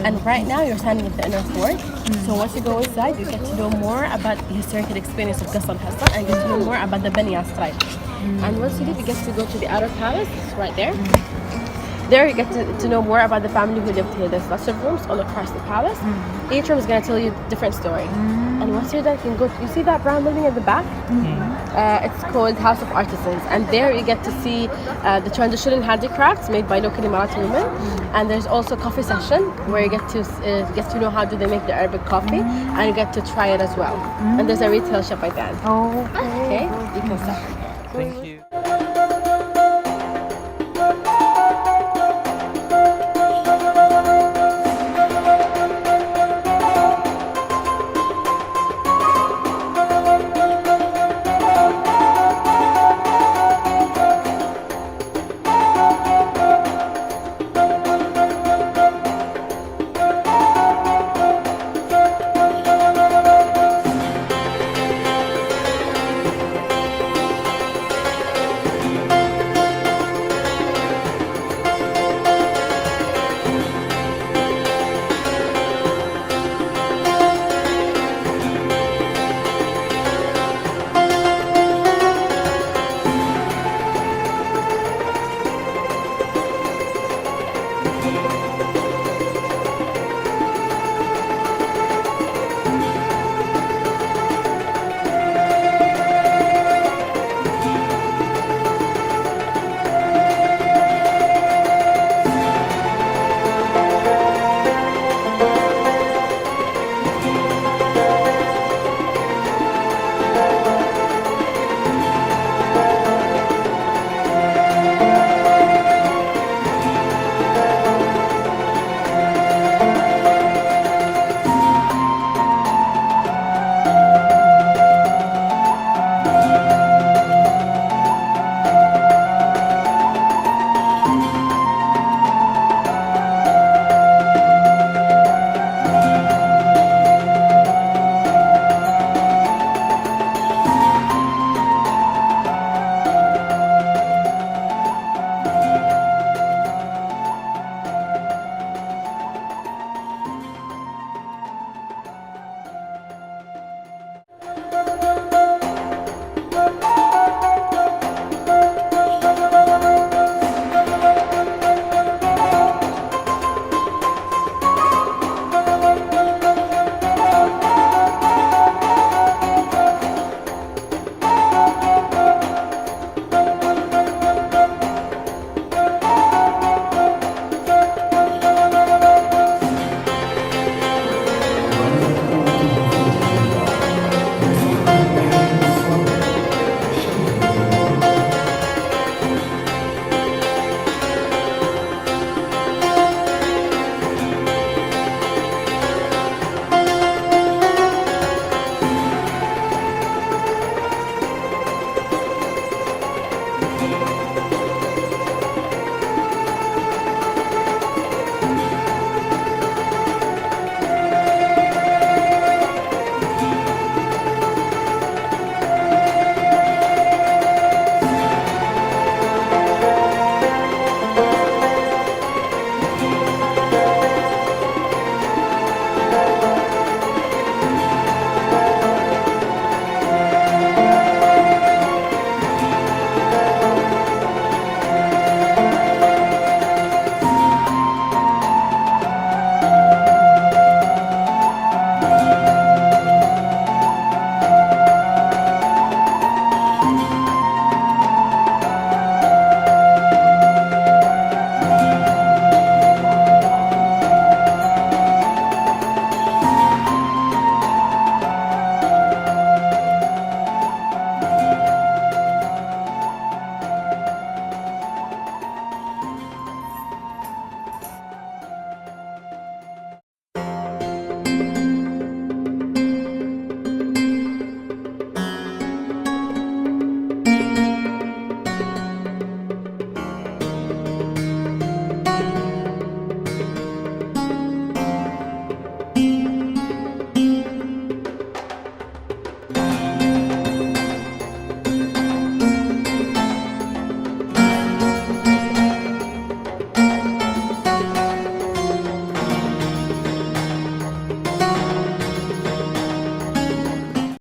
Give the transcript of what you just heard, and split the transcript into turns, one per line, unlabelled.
And right now you're standing in the inner court. So once you go inside, you get to know more about the historical experience of QASR Al HOSN and get to know more about the Banya tribe. And once you leave, you get to go to the outer palace, it's right there. There you get to know more about the family who lived here. There's lots of rooms all across the palace. Each room is going to tell you a different story. And once you're done, you can go. You see that brown building at the back? It's called House of Artisans. And there you get to see the traditional handicrafts made by local Emirati women. And there's also a coffee session where you get to know how do they make the Arabic coffee, and you get to try it as well. And there's a retail shop by then. Okay, you can start.
Thank you.